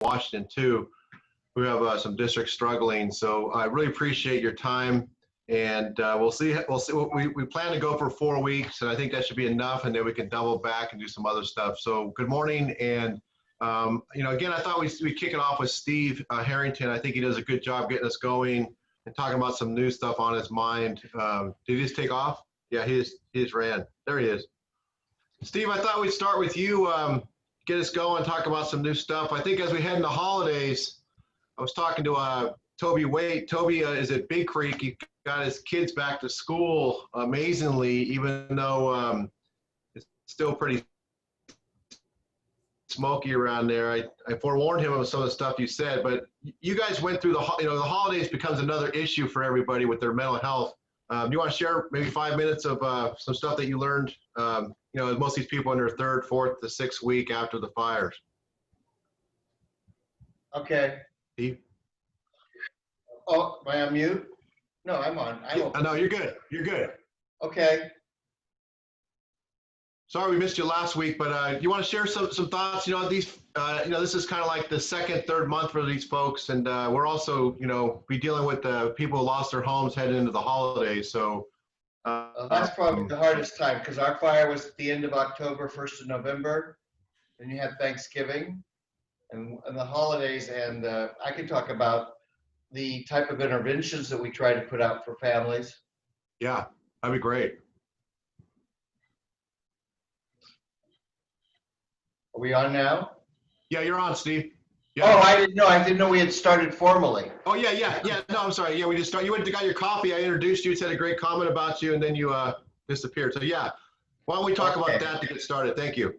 Washington too, who have some districts struggling. So I really appreciate your time, and we'll see. We plan to go for 4 weeks, and I think that should be enough, and then we can double back and do some other stuff. So good morning, and again, I thought we'd kick it off with Steve Harrington. I think he does a good job getting us going and talking about some new stuff on his mind. Did he just take off? Yeah, he just ran. There he is. Steve, I thought we'd start with you, get us going, talk about some new stuff. I think as we head into holidays, I was talking to Toby Waite. Toby is at Big Creek. He got his kids back to school amazingly, even though it's still pretty smoky around there. I forewarned him of some of the stuff you said, but you guys went through the holidays becomes another issue for everybody with their mental health. Do you want to share maybe 5 minutes of some stuff that you learned, most of these people in their third, fourth, the sixth week after the fires? Okay. Steve? Oh, am I on mute? No, I'm on. No, you're good. You're good. Okay. Sorry we missed you last week, but you want to share some thoughts? This is kind of like the second, third month for these folks, and we're also, be dealing with people who lost their homes heading into the holidays. So that's probably the hardest time, because our fire was at the end of October, 1st of November, and you had Thanksgiving and the holidays, and I can talk about the type of interventions that we try to put out for families. Yeah, that'd be great. Are we on now? Yeah, you're on, Steve. Yeah. Oh, I didn't know we had started formally. Oh, yeah. No, I'm sorry. Yeah, we just started. You went and got your coffee. I introduced you, said a great comment about you, and then you disappeared. So yeah, why don't we talk about that to get started? Thank you.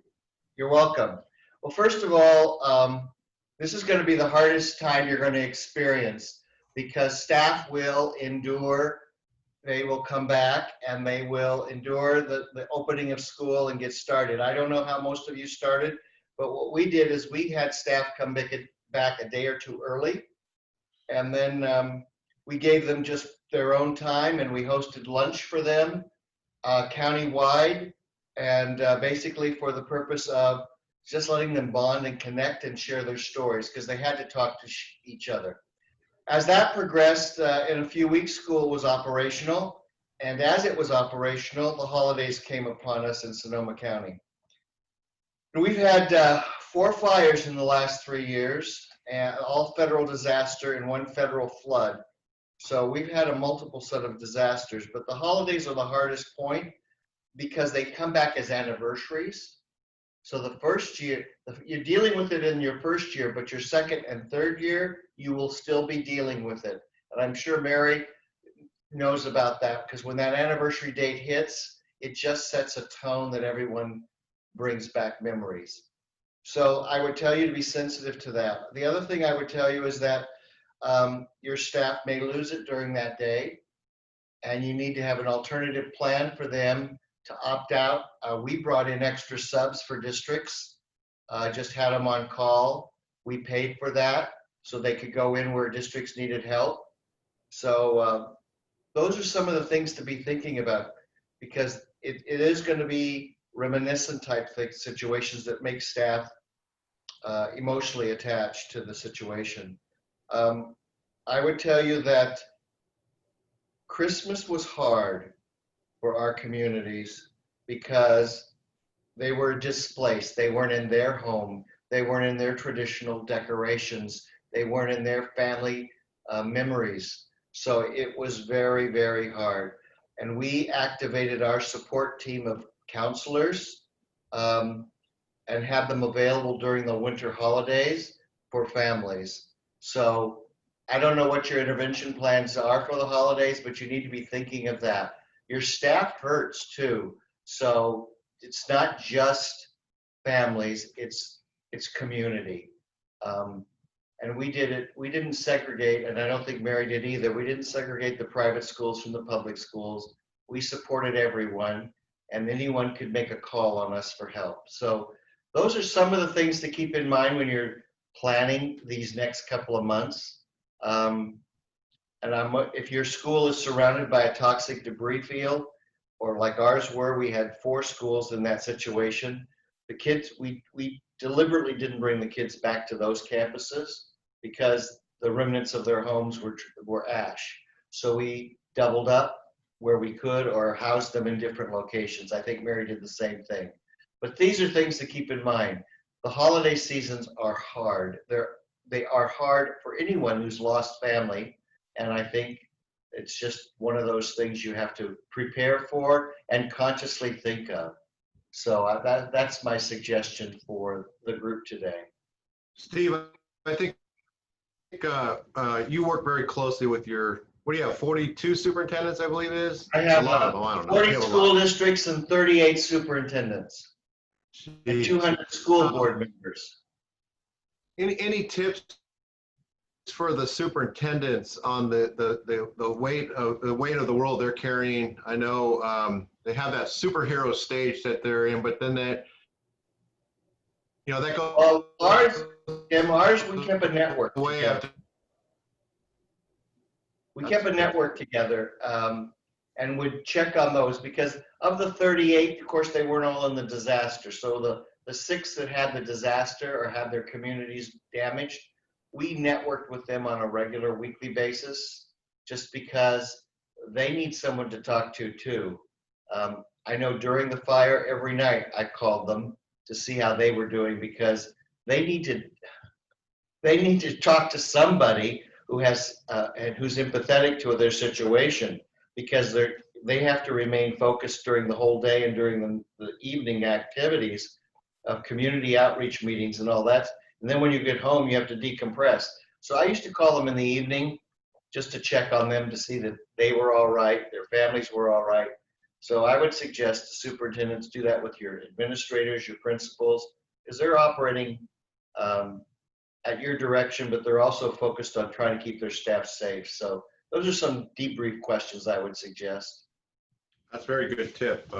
You're welcome. Well, first of all, this is going to be the hardest time you're going to experience, because staff will endure. They will come back and they will endure the opening of school and get started. I don't know how most of you started, but what we did is we had staff come back a day or two early, and then we gave them just their own time, and we hosted lunch for them county-wide, and basically for the purpose of just letting them bond and connect and share their stories, because they had to talk to each other. As that progressed, in a few weeks, school was operational, and as it was operational, the holidays came upon us in Sonoma County. We've had 4 fires in the last 3 years, and all federal disaster and 1 federal flood. So we've had a multiple set of disasters, but the holidays are the hardest point because they come back as anniversaries. So the first year, you're dealing with it in your first year, but your second and third year, you will still be dealing with it. And I'm sure Mary knows about that, because when that anniversary date hits, it just sets a tone that everyone brings back memories. So I would tell you to be sensitive to that. The other thing I would tell you is that your staff may lose it during that day, and you need to have an alternative plan for them to opt out. We brought in extra subs for districts, just had them on call. We paid for that so they could go in where districts needed help. So those are some of the things to be thinking about, because it is going to be reminiscent type situations that make staff emotionally attached to the situation. I would tell you that Christmas was hard for our communities because they were displaced. They weren't in their home. They weren't in their traditional decorations. They weren't in their family memories. So it was very, very hard. And we activated our support team of counselors and had them available during the winter holidays for families. So I don't know what your intervention plans are for the holidays, but you need to be thinking of that. Your staff hurts too. So it's not just families, it's community. And we didn't segregate, and I don't think Mary did either. We didn't segregate the private schools from the public schools. We supported everyone, and anyone could make a call on us for help. So those are some of the things to keep in mind when you're planning these next couple of months. If your school is surrounded by a toxic debris field, or like ours were, we had 4 schools in that situation. The kids, we deliberately didn't bring the kids back to those campuses because the remnants of their homes were ash. So we doubled up where we could or housed them in different locations. I think Mary did the same thing. But these are things to keep in mind. The holiday seasons are hard. They are hard for anyone who's lost family. And I think it's just one of those things you have to prepare for and consciously think of. So that's my suggestion for the group today. Steve, I think you work very closely with your, what do you have, 42 superintendents, I believe it is? I have a lot of them, I don't know. 40 school districts and 38 superintendents and 200 school board members. Any tips for the superintendents on the weight of the world they're carrying? I know they have that superhero stage that they're in, but then that, you know, that goes. Well, ours, we kept a network together. We kept a network together and would check on those because of the 38, of course, they weren't all in the disaster. So the 6 that had the disaster or had their communities damaged, we networked with them on a regular weekly basis just because they need someone to talk to too. I know during the fire every night I called them to see how they were doing because they need to talk to somebody who has and who's empathetic to their situation because they have to remain focused during the whole day and during the evening activities of community outreach meetings and all that. And then when you get home, you have to decompress. So I used to call them in the evening just to check on them to see that they were all right, their families were all right. So I would suggest the superintendents do that with your administrators, your principals, because they're operating at your direction, but they're also focused on trying to keep their staff safe. So those are some debrief questions I would suggest. That's a very good tip.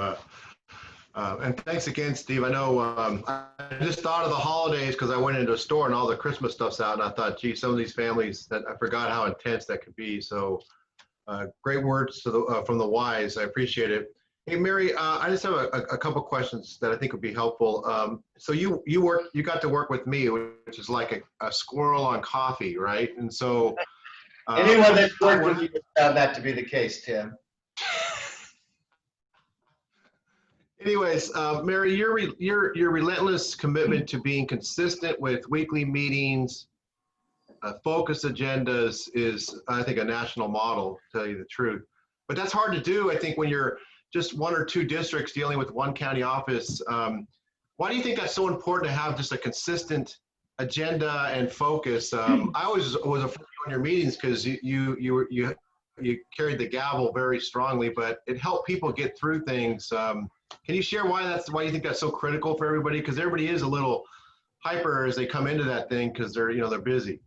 And thanks again, Steve. I know I just thought of the holidays because I went into a store and all the Christmas stuff's out, and I thought, gee, some of these families, that I forgot how intense that could be. So great words to from the wise. I appreciate it. Hey, Mary, I just have a couple questions that I think would be helpful. So you got to work with me, which is like a squirrel on coffee, right? And so anyone that's worked with you found that to be the case, Tim. Anyways, Mary, your relentless commitment to being consistent with weekly meetings, focused agendas is, I think, a national model, to tell you the truth. But that's hard to do, I think, when you're just 1 or 2 districts dealing with 1 county office. Why do you think that's so important to have just a consistent agenda and focus? I always was afraid on your meetings because you carried the gavel very strongly, but it helped people get through things. Can you share why you think that's so critical for everybody? Because everybody is a little hyper as they come into that thing because they're busy.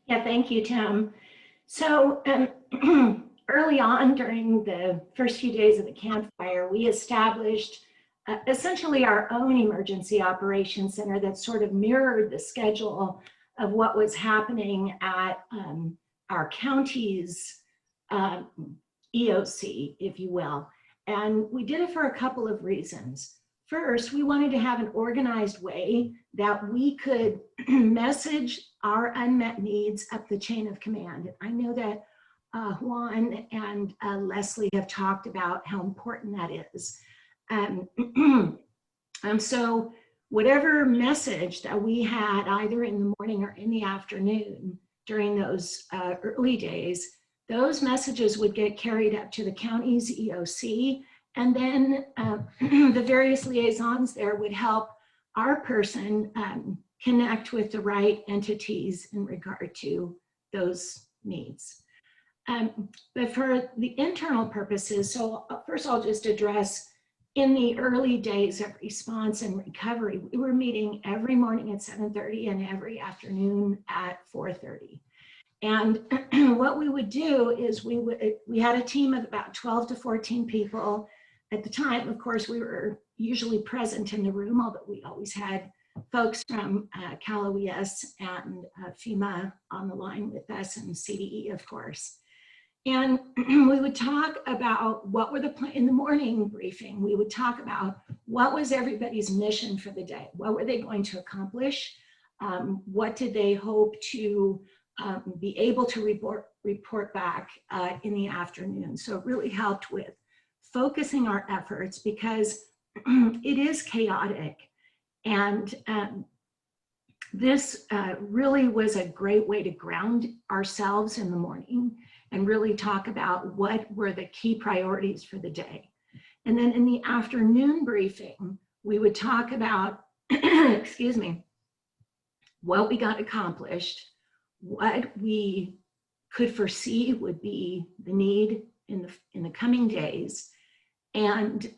Yeah, thank you, Tim. So early on during the first few days of the campfire, we established essentially our own emergency operations center that sort of mirrored the schedule of what was happening at our county's EOC, if you will. And we did it for a couple of reasons. First, we wanted to have an organized way that we could message our unmet needs up the chain of command. I know that Juan and Leslie have talked about how important that is. So whatever message that we had either in the morning or in the afternoon during those early days, those messages would get carried up to the county's EOC, and then the various liaisons there would help our person connect with the right entities in regard to those needs. But for the internal purposes, so first I'll just address in the early days of response and recovery, we were meeting every morning at 7:30 and every afternoon at 4:30. And what we would do is we had a team of about 12 to 14 people. At the time, of course, we were usually present in the room, although we always had folks from Cal OES and FEMA on the line with us, and CDE, of course. And we would talk about what were in the morning briefing, we would talk about what was everybody's mission for the day? What were they going to accomplish? What did they hope to be able to report back in the afternoon? So it really helped with focusing our efforts, because it is chaotic. And this really was a great way to ground ourselves in the morning and really talk about what were the key priorities for the day. And then in the afternoon briefing, we would talk about, excuse me, what we got accomplished, what we could foresee would be the need in the coming days, and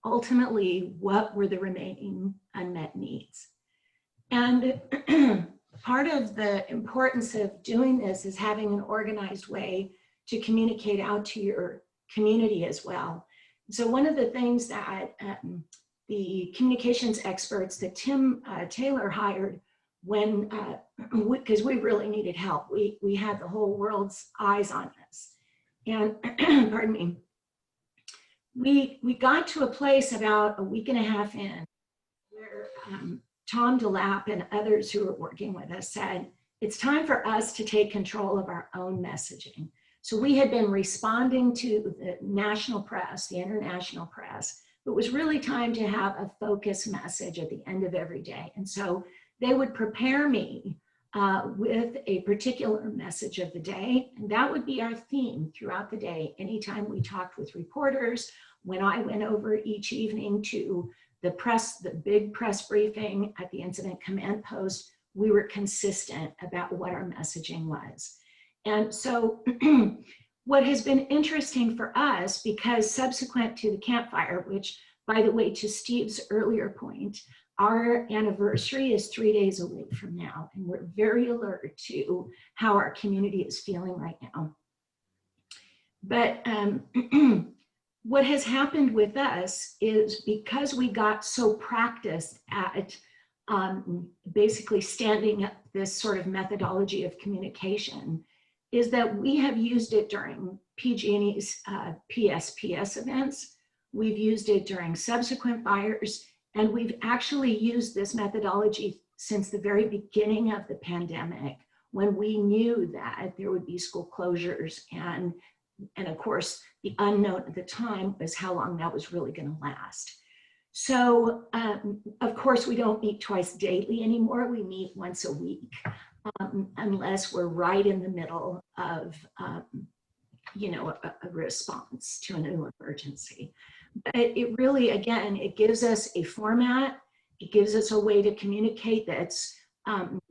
ultimately, what were the remaining unmet needs. And part of the importance of doing this is having an organized way to communicate out to your community as well. So one of the things that the communications experts that Tim Taylor hired when, because we really needed help, we had the whole world's eyes on us. And pardon me, we got to a place about a week and a half in where Tom DeLapp and others who were working with us said, it's time for us to take control of our own messaging. So we had been responding to the national press, the international press, but it was really time to have a focused message at the end of every day. And so they would prepare me with a particular message of the day, and that would be our theme throughout the day. Anytime we talked with reporters, when I went over each evening to the press, the big press briefing at the incident command post, we were consistent about what our messaging was. And so what has been interesting for us, because subsequent to the campfire, which by the way, to Steve's earlier point, our anniversary is 3 days away from now, and we're very alert to how our community is feeling right now. But what has happened with us is, because we got so practiced at basically standing up this sort of methodology of communication, is that we have used it during PG&E's PSPS events. We've used it during subsequent fires, and we've actually used this methodology since the very beginning of the pandemic, when we knew that there would be school closures, and of course, the unknown at the time was how long that was really going to last. So, of course, we don't meet twice daily anymore. We meet once a week, unless we're right in the middle of, you know, a response to a new emergency. But it really, again, it gives us a format. It gives us a way to communicate that's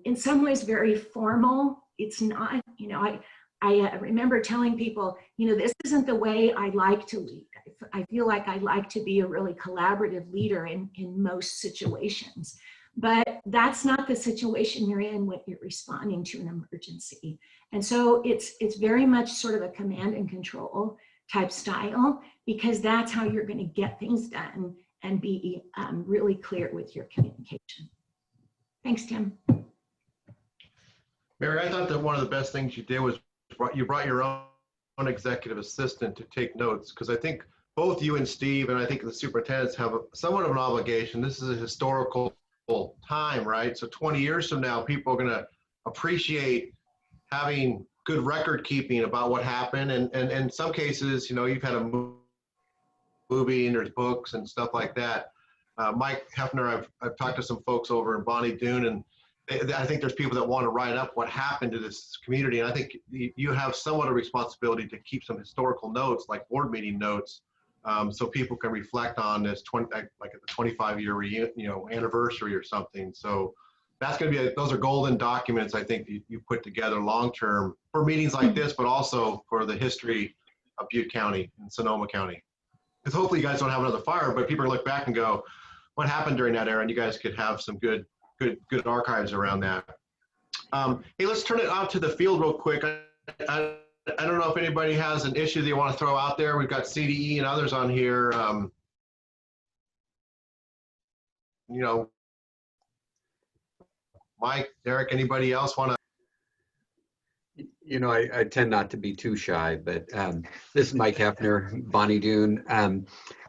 in some ways very formal. It's not, you know, I remember telling people, you know, this isn't the way I like to lead. I feel like I like to be a really collaborative leader in most situations. But that's not the situation you're in when you're responding to an emergency. And so it's very much sort of a command and control type style, because that's how you're going to get things done and be really clear with your communication. Thanks, Tim. Mary, I thought that one of the best things you did was you brought your own executive assistant to take notes, because I think both you and Steve, and I think the superintendents, have somewhat of an obligation. This is a historical time, right? So 20 years from now, people are going to appreciate having good record keeping about what happened. And in some cases, you know, you've had a movie and there's books and stuff like that. Mike Hefner, I've talked to some folks over in Bonnie Doon, and I think there's people that want to write up what happened to this community. And I think you have somewhat a responsibility to keep some historical notes, like board meeting notes, so people can reflect on this like at the 25-year anniversary or something. So that's going to be those are golden documents, I think, you put together long-term for meetings like this, but also for the history of Butte County and Sonoma County. Because hopefully you guys don't have another fire, but people look back and go, what happened during that era? And you guys could have some good archives around that. Hey, let's turn it out to the field real quick. I don't know if anybody has an issue that you want to throw out there. We've got CDE and others on here. You know, Mike, Derek, anybody else want to? You know, I tend not to be too shy, but this is Mike Hefner, Bonnie Doon.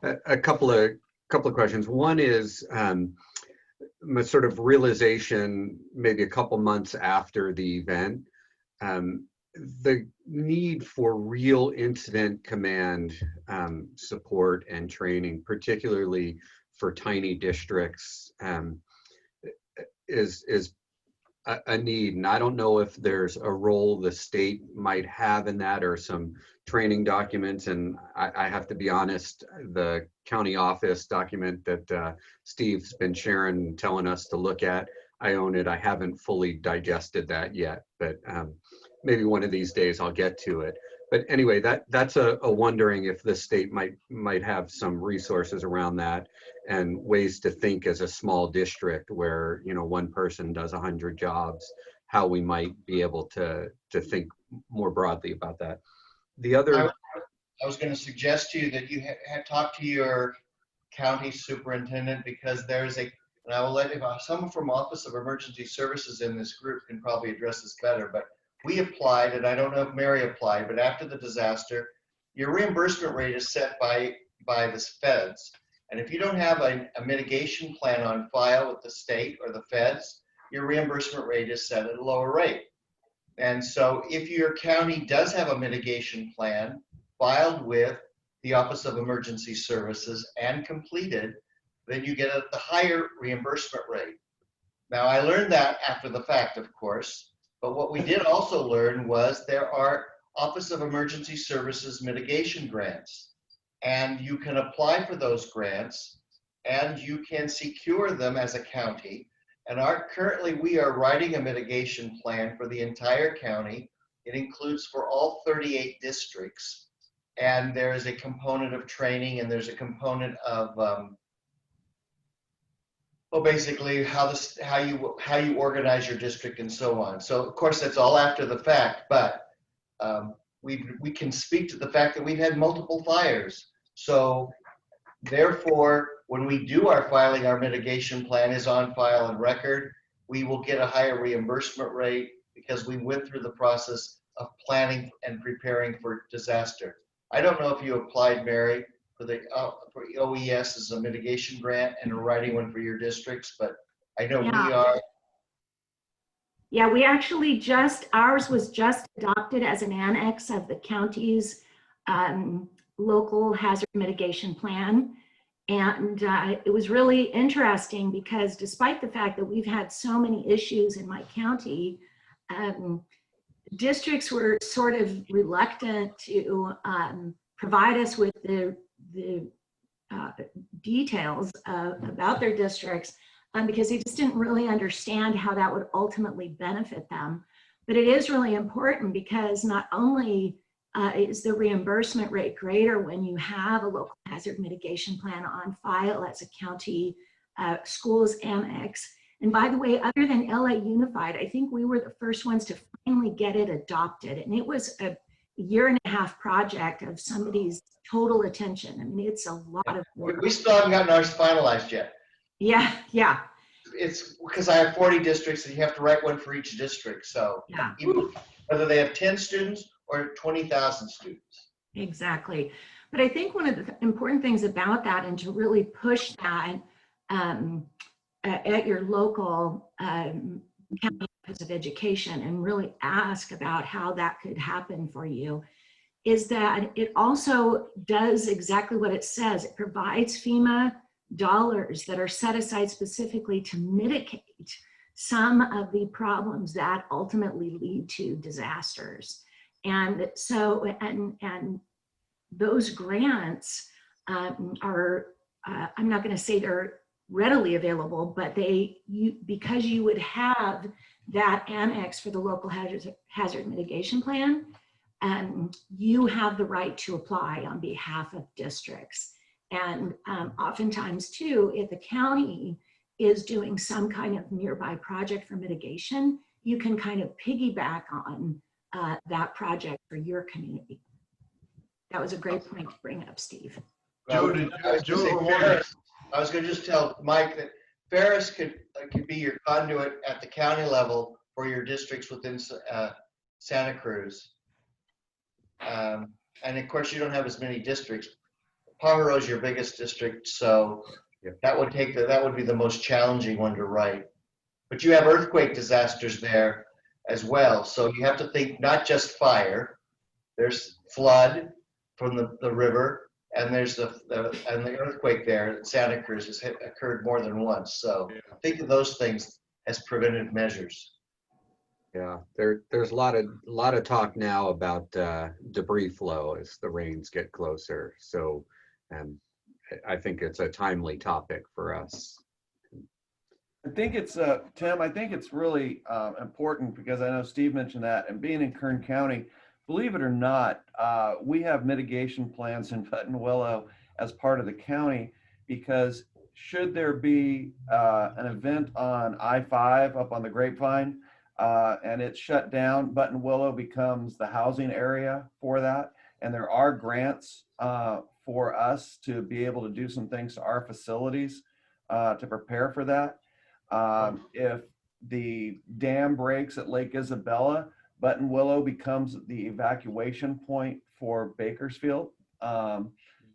A couple of questions. One is my sort of realization, maybe a couple months after the event, the need for real incident command support and training, particularly for tiny districts, is a need. And I don't know if there's a role the state might have in that or some training documents. And I have to be honest, the county office document that Steve's been sharing and telling us to look at, I own it. I haven't fully digested that yet, but maybe one of these days I'll get to it. But anyway, that's a wondering if the state might have some resources around that and ways to think as a small district where, you know, one person does 100 jobs, how we might be able to think more broadly about that. The other, I was going to suggest to you that you had talked to your county superintendent, because there's and I will let someone from Office of Emergency Services in this group can probably address this better, but we applied, and I don't know if Mary applied, but after the disaster, your reimbursement rate is set by the feds. And if you don't have a mitigation plan on file with the state or the feds, your reimbursement rate is set at a lower rate. And so if your county does have a mitigation plan filed with the Office of Emergency Services and completed, then you get the higher reimbursement rate. Now, I learned that after the fact, of course, but what we did also learn was there are Office of Emergency Services mitigation grants, and you can apply for those grants and you can secure them as a county. And currently we are writing a mitigation plan for the entire county. It includes for all 38 districts. And there is a component of training, and there's a component of well, basically how you organize your district and so on. So of course that's all after the fact, but we can speak to the fact that we've had multiple fires. So therefore, when we do our filing, our mitigation plan is on file and record, we will get a higher reimbursement rate because we went through the process of planning and preparing for disaster. I don't know if you applied, Mary, for OES as a mitigation grant and are writing one for your districts, but I know we are. Yeah, we actually ours was just adopted as an annex of the county's local hazard mitigation plan. And it was really interesting because despite the fact that we've had so many issues in my county, districts were sort of reluctant to provide us with the details about their districts because they just didn't really understand how that would ultimately benefit them. But it is really important because not only is the reimbursement rate greater when you have a local hazard mitigation plan on file as a county schools annex. And by the way, other than LA Unified, I think we were the first ones to finally get it adopted. And it was a 1.5-year project of somebody's total attention. I mean, it's a lot of work. We still haven't gotten ours finalized yet. Yeah, yeah. It's because I have 40 districts and you have to write one for each district. So Yeah. even whether they have 10 students or 20,000 students. Exactly. But I think one of the important things about that, and to really push that at your local county office of education and really ask about how that could happen for you, is that it also does exactly what it says. It provides FEMA dollars that are set aside specifically to mitigate some of the problems that ultimately lead to disasters. And so, and those grants are, I'm not going to say they're readily available, but because you would have that annex for the local hazard mitigation plan, you have the right to apply on behalf of districts. And oftentimes too, if the county is doing some kind of nearby project for mitigation, you can kind of piggyback on that project for your community. That was a great point to bring up, Steve. Well, I was going to just tell Mike that Ferris could be your conduit at the county level for your districts within Santa Cruz. And of course, you don't have as many districts. Pomeroy is your biggest district, so Yep. that would be the most challenging one to write. But you have earthquake disasters there as well, so you have to think not just fire. There's flood from the river, and there's the earthquake there. Santa Cruz has occurred more than once, so think of those things as preventive measures. Yeah, there's a lot of talk now about debris flow as the rains get closer. So, I think it's a timely topic for us. I think it's, Tim, I think it's really important because I know Steve mentioned that, and being in Kern County, believe it or not, we have mitigation plans in Buttonwillow as part of the county, because should there be an event on I-5 up on the Grapevine and it's shut down, Buttonwillow becomes the housing area for that. And there are grants for us to be able to do some things to our facilities to prepare for that. If the dam breaks at Lake Isabella, Buttonwillow becomes the evacuation point for Bakersfield,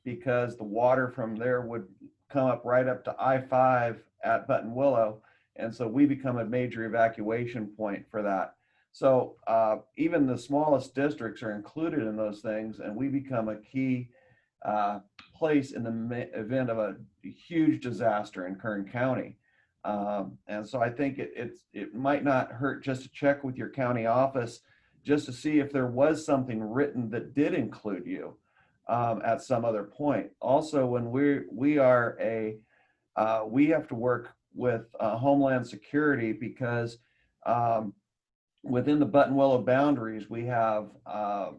because the water from there would come up right up to I-5 at Buttonwillow. And so we become a major evacuation point for that. So even the smallest districts are included in those things, and we become a key place in the event of a huge disaster in Kern County. And so I think it might not hurt just to check with your county office just to see if there was something written that did include you at some other point. Also, when we have to work with Homeland Security, because within the Buttonwillow boundaries, we have a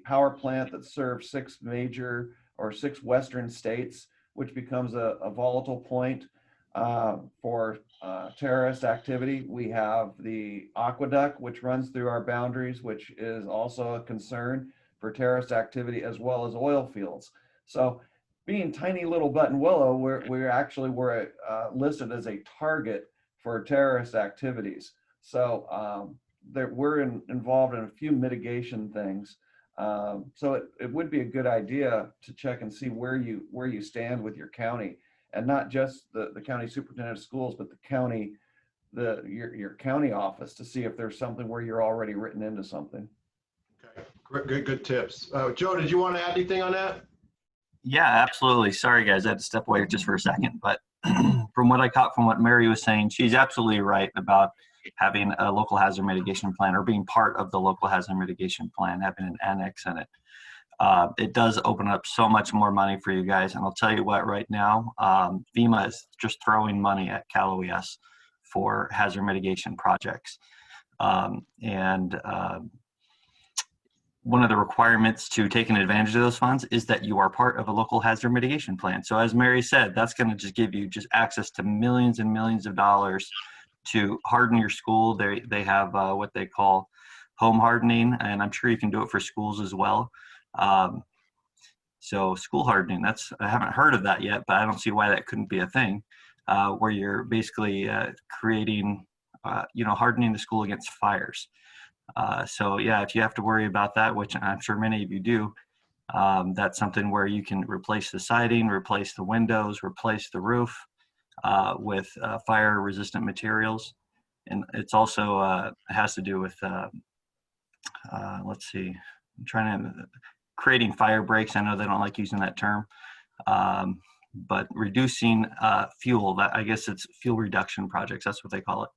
power plant that serves 6 western states, which becomes a volatile point for terrorist activity. We have the aqueduct, which runs through our boundaries, which is also a concern for terrorist activity, as well as oil fields. So being tiny little Buttonwillow, we're listed as a target for terrorist activities. So we're involved in a few mitigation things. So it would be a good idea to check and see where you stand with your county, and not just the county superintendent of schools, but your county office, to see if there's something where you're already written into something. Okay, good tips. Joe, did you want to add anything on that? Yeah, absolutely. Sorry, guys, I had to step away just for a second. But from what I caught from what Mary was saying, she's absolutely right about having a local hazard mitigation plan, or being part of the local hazard mitigation plan, having an annex in it. It does open up so much more money for you guys. And I'll tell you what, right now, FEMA is just throwing money at Cal OES for hazard mitigation projects. One of the requirements to taking advantage of those funds is that you are part of a local hazard mitigation plan. So as Mary said, that's going to just give you just access to millions and millions of dollars to harden your school. They have what they call home hardening, and I'm sure you can do it for schools as well. So school hardening, I haven't heard of that yet, but I don't see why that couldn't be a thing, where you're basically creating, hardening the school against fires. So yeah, if you have to worry about that, which I'm sure many of you do, that's something where you can replace the siding, replace the windows, replace the roof with fire resistant materials. And it's also has to do with, let's see, creating fire breaks. I know they don't like using that term, but reducing fuel, I guess it's fuel reduction projects, that's what they call it.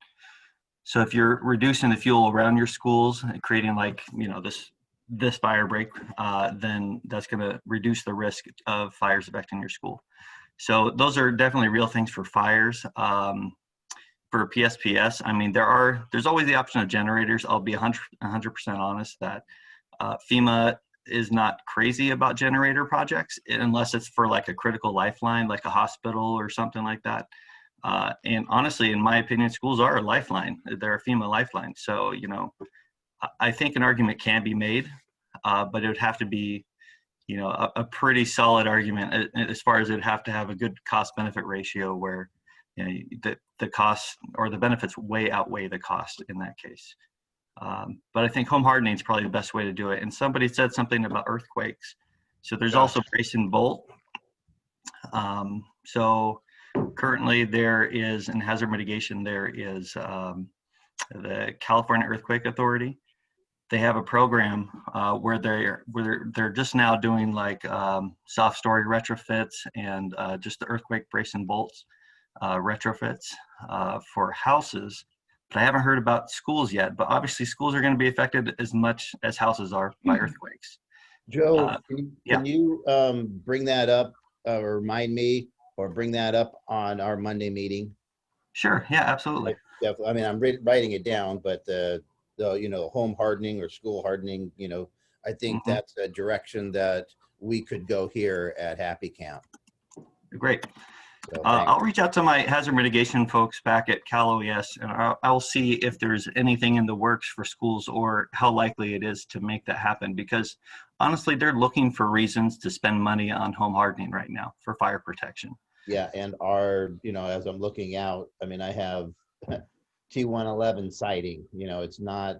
So if you're reducing the fuel around your schools and creating this fire break, then that's going to reduce the risk of fires affecting your school. So those are definitely real things for fires. For PSPS, I mean, there's always the option of generators. I'll be 100% honest that FEMA is not crazy about generator projects unless it's for like a critical lifeline, like a hospital or something like that. And honestly, in my opinion, schools are a lifeline. They're a FEMA lifeline. So, I think an argument can be made, but it would have to be, a pretty solid argument as far as it'd have to have a good cost benefit ratio where, the costs or the benefits way outweigh the cost in that case. But I think home hardening is probably the best way to do it. And somebody said something about earthquakes. So there's also brace and bolt. So currently there is, in hazard mitigation, there is the California Earthquake Authority. They have a program where they're just now doing like soft story retrofits and just the earthquake brace and bolts retrofits for houses. But I haven't heard about schools yet. But obviously schools are going to be affected as much as houses are by earthquakes. Joe, yeah. can you bring that up or remind me or bring that up on our Monday meeting? Sure. Yeah, absolutely. I mean, I'm writing it down, but the home hardening or school hardening, I think that's a direction that we could go here at Happy Camp. Great. So, I'll reach out to my hazard mitigation folks back at Cal OES, and I'll see if there's anything in the works for schools or how likely it is to make that happen, because honestly, they're looking for reasons to spend money on home hardening right now for fire protection. Yeah, and as I'm looking out, I mean, I have T111 siding, it's not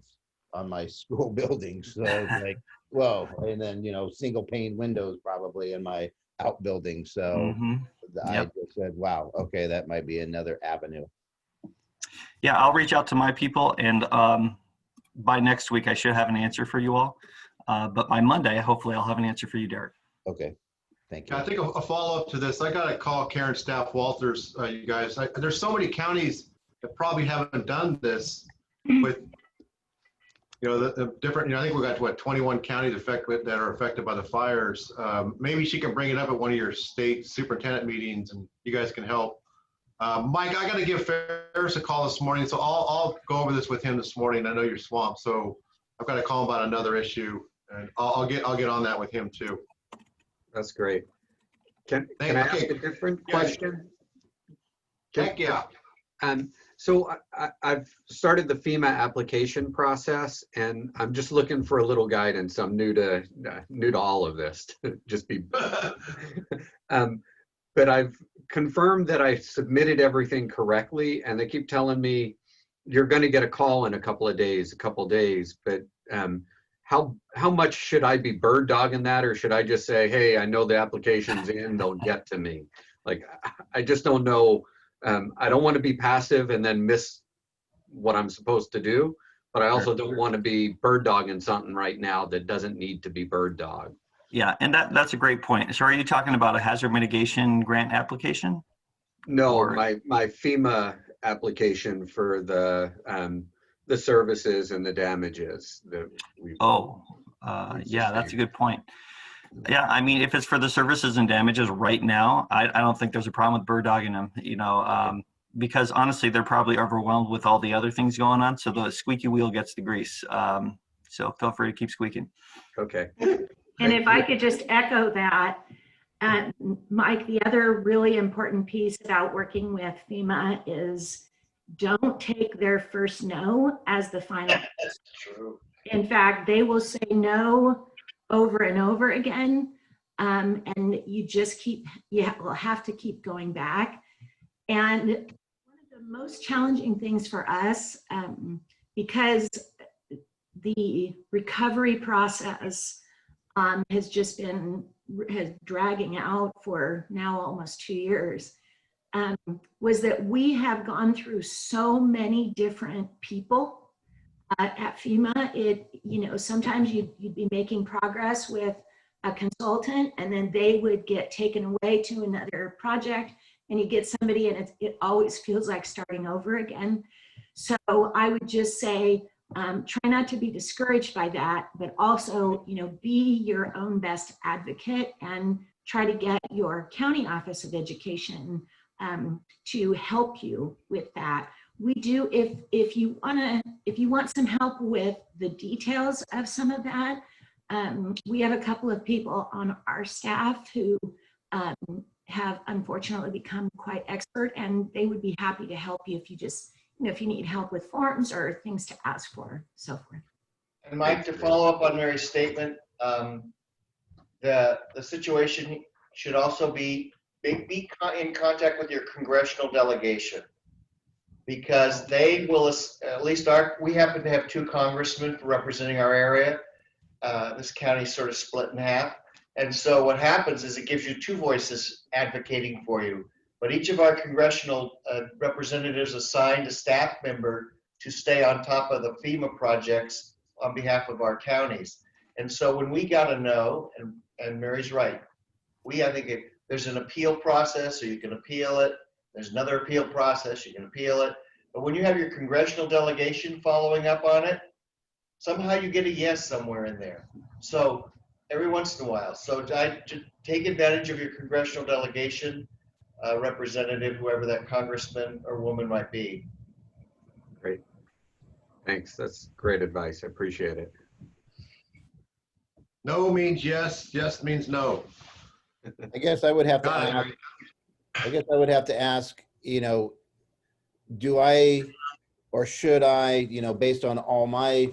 on my school building. So it's like, whoa. And then, single pane windows probably in my outbuilding. So I just said, wow, okay, that might be another avenue. Yeah, I'll reach out to my people, and by next week, I should have an answer for you all. But by Monday, hopefully I'll have an answer for you, Derek. Okay, thank you. I think a follow-up to this, I got to call Karen Staff Walters, you guys. There's so many counties that probably haven't done this with, the different, I think we got, 21 counties that are affected by the fires. Maybe she can bring it up at one of your state superintendent meetings and you guys can help. Mike, I got to give Ferris a call this morning, so I'll go over this with him this morning. I know you're swamped, so I've got to call him about another issue, and I'll get on that with him too. That's great. Can I ask a different question? Heck yeah. So I've started the FEMA application process, and I'm just looking for a little guidance. I'm new to all of this. Just be, but I've confirmed that I submitted everything correctly, and they keep telling me you're going to get a call in a couple of days. But how much should I be bird dogging that, or should I just say, hey, I know the application's in, they'll get to me? Like, I just don't know. I don't want to be passive and then miss what I'm supposed to do, but I also don't want to be bird dogging something right now that doesn't need to be bird dogged. Yeah, and that's a great point. So are you talking about a hazard mitigation grant application? No, my FEMA application for the services and the damages that we've. Yeah, that's a good point. Yeah, I mean, if it's for the services and damages right now, I don't think there's a problem with bird dogging them, because honestly, they're probably overwhelmed with all the other things going on. So the squeaky wheel gets the grease. So feel free to keep squeaking. Okay. And if I could just echo that, Mike, the other really important piece about working with FEMA is don't take their first no as the final. That's true. In fact, they will say no over and over again, and you just will have to keep going back. And one of the most challenging things for us, because the recovery process has just been dragging out for now almost 2 years, was that we have gone through so many different people at FEMA. Sometimes you'd be making progress with a consultant, and then they would get taken away to another project, and you get somebody, and it always feels like starting over again. So I would just say, try not to be discouraged by that, but also, be your own best advocate and try to get your county office of education to help you with that. We do, if you want some help with the details of some of that, we have a couple of people on our staff who have unfortunately become quite expert, and they would be happy to help you if you just, if you need help with forms or things to ask for, so forth. And Mike, to follow up on Mary's statement, the situation should also be in contact with your congressional delegation, because they will, at least we happen to have 2 congressmen representing our area. This county is sort of split in half. And so what happens is it gives you 2 voices advocating for you. But each of our congressional representatives assigned a staff member to stay on top of the FEMA projects on behalf of our counties. And so when we got a no, and Mary's right, I think there's an appeal process, so you can appeal it. There's another appeal process, you can appeal it. But when you have your congressional delegation following up on it, somehow you get a yes somewhere in there. So every once in a while. So take advantage of your congressional delegation representative, whoever that congressman or woman might be. Great. Thanks. That's great advice. I appreciate it. No means yes, yes means no. I guess I would have to Got it, ask, Harry. I guess I would have to ask, do I, or should I, based on all my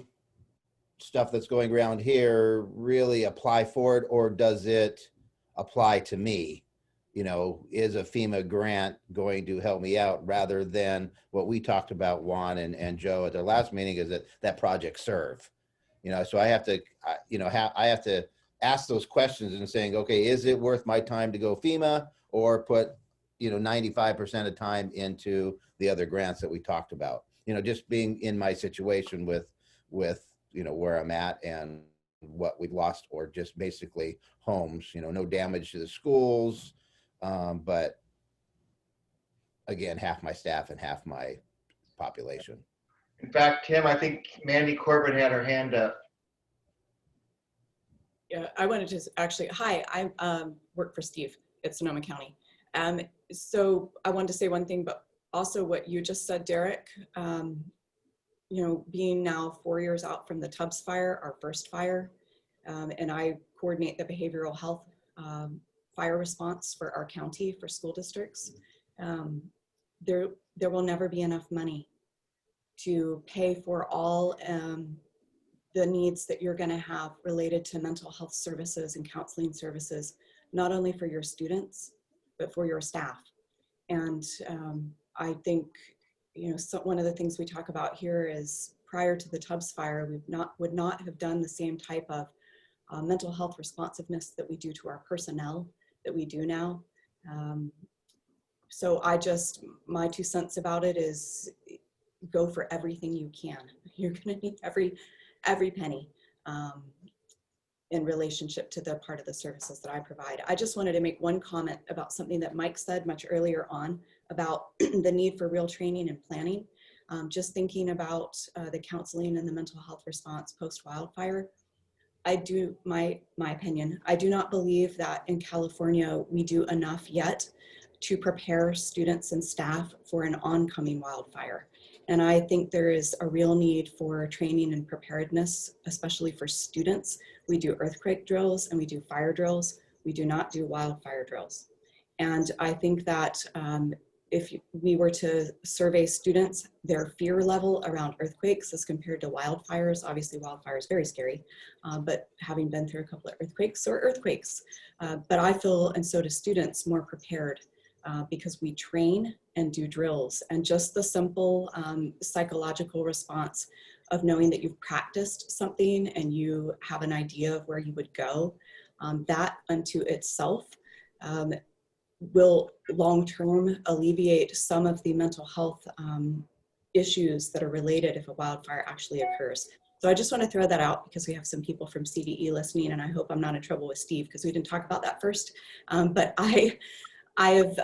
stuff that's going around here, really apply for it, or does it apply to me? Is a FEMA grant going to help me out, rather than what we talked about, Juan and Joe, at their last meeting, is that project serve? So I have to, I have to ask those questions and saying, okay, is it worth my time to go FEMA, or put, 95% of time into the other grants that we talked about? Just being in my situation with where I'm at and what we've lost, or just basically homes, no damage to the schools. But again, half my staff and half my population. In fact, Tim, I think Mandy Corbin had her hand up. Yeah, I wanted to actually, hi, I work for Steve at Sonoma County. So I wanted to say one thing, but also what you just said, Derek, being now 4 years out from the Tubbs fire, our first fire, and I coordinate the behavioral health fire response for our county, for school districts. There will never be enough money to pay for all the needs that you're going to have related to mental health services and counseling services, not only for your students, but for your staff. And I think, so one of the things we talk about here is, prior to the Tubbs fire, we would not have done the same type of mental health responsiveness that we do to our personnel that we do now. So my 2 cents about it is, go for everything you can. You're going to need every penny in relationship to the part of the services that I provide. I just wanted to make one comment about something that Mike said much earlier on about the need for real training and planning. Just thinking about the counseling and the mental health response post-wildfire. My opinion, I do not believe that in California we do enough yet to prepare students and staff for an oncoming wildfire. And I think there is a real need for training and preparedness, especially for students. We do earthquake drills and we do fire drills. We do not do wildfire drills. And I think that if we were to survey students, their fear level around earthquakes as compared to wildfires, obviously wildfire is very scary, but having been through a couple of earthquakes, but I feel, and so do students, more prepared because we train and do drills, and just the simple psychological response of knowing that you've practiced something and you have an idea of where you would go, that unto itself will long-term alleviate some of the mental health issues that are related if a wildfire actually occurs. So I just want to throw that out because we have some people from CDE listening, and I hope I'm not in trouble with Steve because we didn't talk about that first. But I have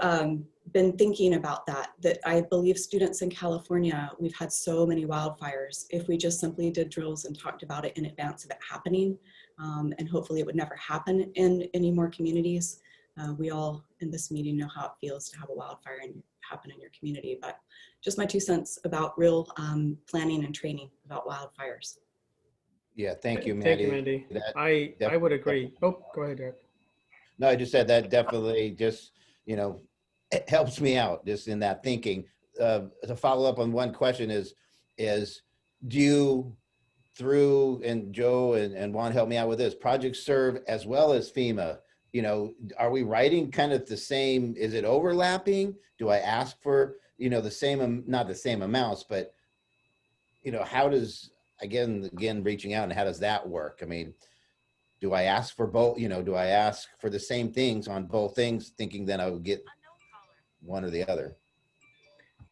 been thinking about that I believe students in California, we've had so many wildfires. If we just simply did drills and talked about it in advance of it happening, and hopefully it would never happen in any more communities. We all in this meeting know how it feels to have a wildfire happen in your community, but just my 2 cents about real planning and training about wildfires. Yeah, thank you, Mandy. Thank you, Mandy. I would agree. Oh, go ahead, Derek. No, I just said that definitely just, it helps me out just in that thinking. To follow up on one question is do you, through, and Joe and Juan help me out with this, Project Serve as well as FEMA, are we writing kind of the same? Is it overlapping? Do I ask for you know, the same, not the same amounts, but, you know, how does, again, reaching out, and how does that work? I mean, do I ask for both, you know, do I ask for the same things on both things, thinking that I would get one or the other?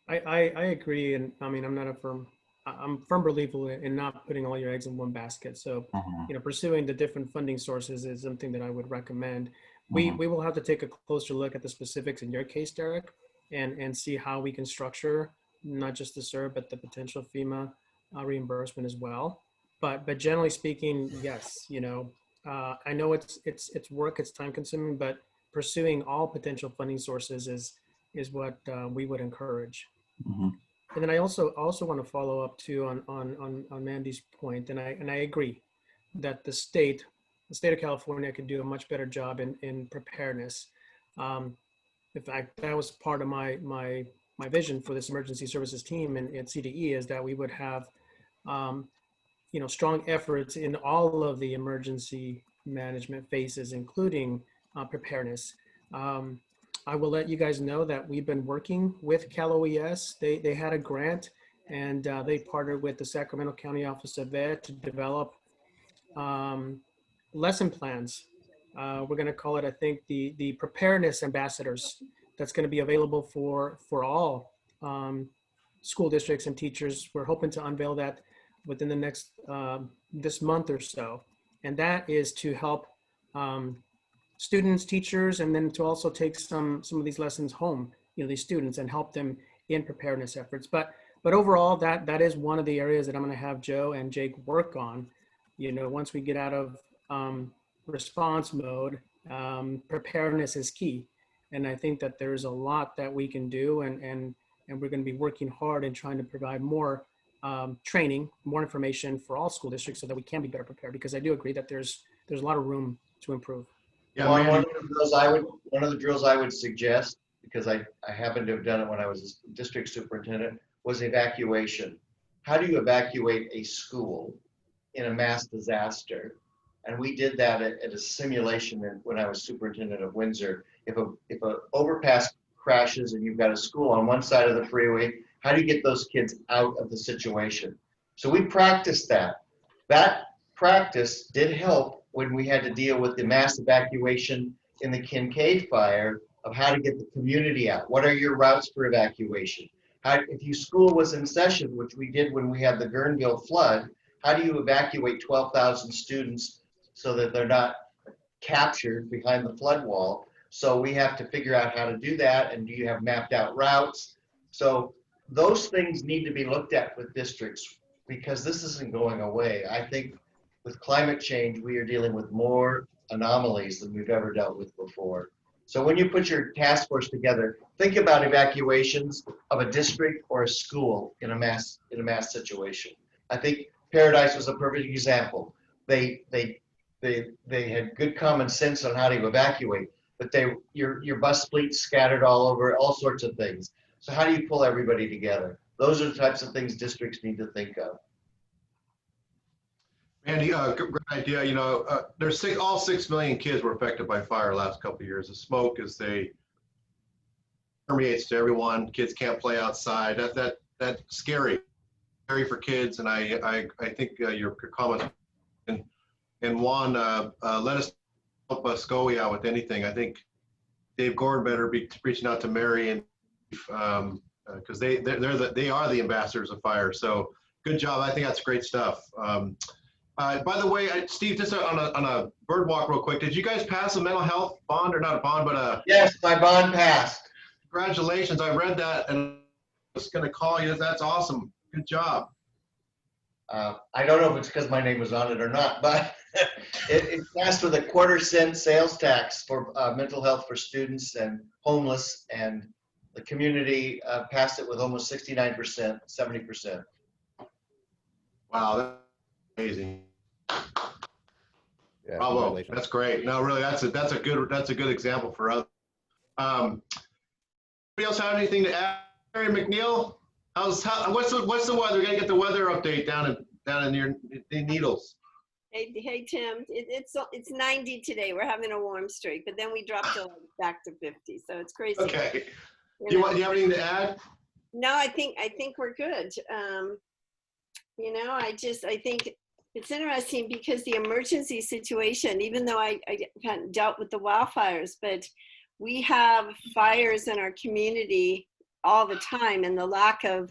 I agree, and I mean, I'm a firm believer in not putting all your eggs in one basket. So, you know, pursuing the different funding sources is something that I would recommend. We will have to take a closer look at the specifics in your case, Derek, and see how we can structure not just the CERB, but the potential FEMA reimbursement as well. But generally speaking, yes, you know, I know it's work, it's time consuming, but pursuing all potential funding sources is what we would encourage. And then I also want to follow up too on Mandy's point, and I agree that the state of California could do a much better job in preparedness. In fact, that was part of my vision for this emergency services team and CDE, is that we would have you know, strong efforts in all of the emergency management phases, including preparedness. I will let you guys know that we've been working with Cal OES. They had a grant, and they partnered with the Sacramento County Office of Ed to develop lesson plans. We're going to call it, I think, the preparedness ambassadors. That's going to be available for all school districts and teachers. We're hoping to unveil that within the next this month or so, and that is to help students, teachers, and then to also take some of these lessons home, you know, these students, and help them in preparedness efforts. But overall, that is one of the areas that I'm going to have Joe and Jake work on. You know, once we get out of response mode, preparedness is key, and I think that there's a lot that we can do, and we're going to be working hard and trying to provide more training, more information for all school districts so that we can be better prepared. Because I do agree that there's a lot of room to improve. Yeah, one of the drills I would suggest, because I happened to have done it when I was a district superintendent, was evacuation. How do you evacuate a school in a mass disaster? And we did that at a simulation when I was superintendent of Windsor. If a overpass crashes and you've got a school on one side of the freeway, how do you get those kids out of the situation? So we practiced that. That practice did help when we had to deal with the mass evacuation in the Kincaid fire, of how to get the community out. What are your routes for evacuation? If your school was in session, which we did when we had the Guerneville flood, how do you evacuate 12,000 students so that they're not captured behind the flood wall? So we have to figure out how to do that, and do you have mapped out routes? So those things need to be looked at with districts, because this isn't going away. I think with climate change, we are dealing with more anomalies than we've ever dealt with before. So when you put your task force together, think about evacuations of a district or a school in a mass situation. I think Paradise was a perfect example. They had good common sense on how to evacuate, but your bus fleet scattered all over, all sorts of things. So how do you pull everybody together? Those are the types of things districts need to think of. Andy, great idea. You know, all 6 million kids were affected by fire last couple of years. The smoke permeates to everyone. Kids can't play outside. That's scary for kids. And I think your comments and Juan, let us help us go with anything. I think Dave Gordon better be reaching out to Mary and because they are the ambassadors of fire. So good job. I think that's great stuff. By the way, Steve, just on a bird walk real quick, did you guys pass a mental health bond, or not a bond, but a... Yes, my bond passed. Congratulations. I read that and I was going to call you. That's awesome. Good job. I don't know if it's because my name was on it or not, but it passed with a 1/4-cent sales tax for mental health for students and homeless, and the community passed it with almost 69%, 70%. Wow, that's amazing. Yeah, Bravo. That's great. No, really, that's a good example for us. Anybody else have anything to add? Mary McNeil, what's the weather? We're gonna get the weather update down in your Needles. Hey Tim, it's 90 today. We're having a warm streak, but then we drop back to 50, so it's crazy. Okay. Do you have anything to add? No, I think we're good. You know, I think it's interesting because the emergency situation, even though I hadn't dealt with the wildfires, but we have fires in our community all the time, and the lack of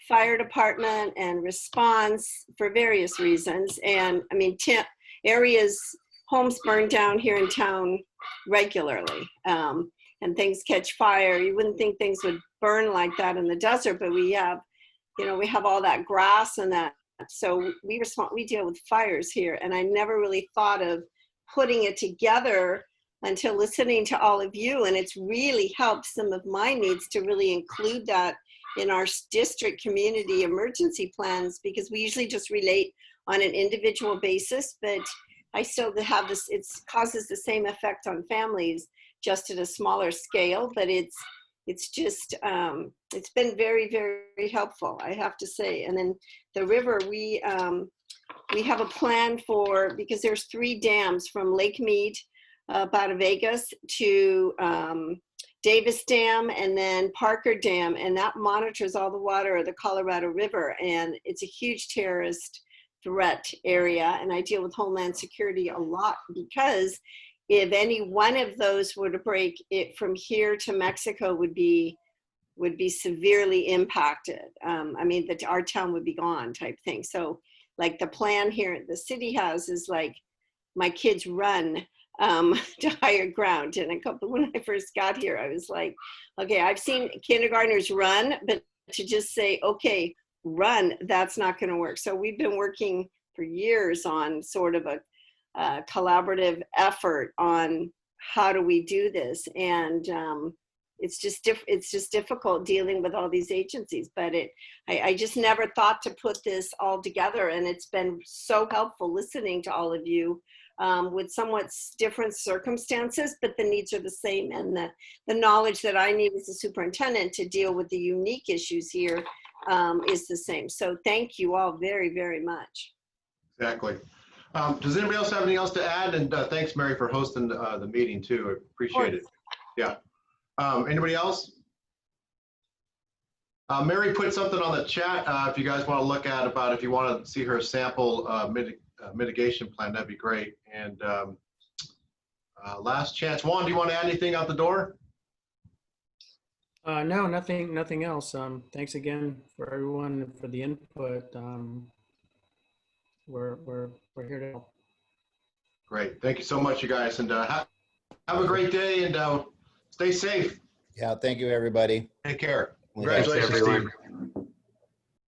fire department and response for various reasons. And I mean, homes burn down here in town regularly, and things catch fire. You wouldn't think things would burn like that in the desert, but we have, you know, we have all that grass and that. So we deal with fires here, and I never really thought of putting it together until listening to all of you, and it's really helped some of my needs to really include that in our district community emergency plans, because we usually just relate on an individual basis, but I still have this, it causes the same effect on families, just at a smaller scale, but it's just, it's been very, very helpful, I have to say. And then the river, we have a plan for, because there's 3 dams from Lake Mead, Bada Vegas to Davis Dam, and then Parker Dam, and that monitors all the water of the Colorado River, and it's a huge terrorist threat area, and I deal with Homeland Security a lot, because if any one of those were to break, it from here to Mexico would be severely impacted. I mean, our town would be gone type thing. So like the plan here the city has is like, my kids run to higher ground. And when I first got here, I was like, okay, I've seen kindergartners run, but to just say, okay, run, that's not going to work. So we've been working for years on sort of a collaborative effort on how do we do this. And it's just difficult dealing with all these agencies, but I just never thought to put this all together. And it's been so helpful listening to all of you with somewhat different circumstances, but the needs are the same. And the knowledge that I need as a superintendent to deal with the unique issues here is the same. So thank you all very, very much. Exactly. Does anybody else have anything else to add? And thanks, Mary, for hosting the meeting too. I appreciate it. Yeah. Anybody else? Mary put something on the chat if you guys want to look at about if you want to see her sample mitigation plan, that'd be great. And last chance. Juan, do you want to add anything out the door? No, nothing else. Thanks again for everyone for the input. We're here to help. Great. Thank you so much, you guys. And have a great day, and stay safe. Yeah, thank you, everybody. Take care. Congratulations, everyone. Steve.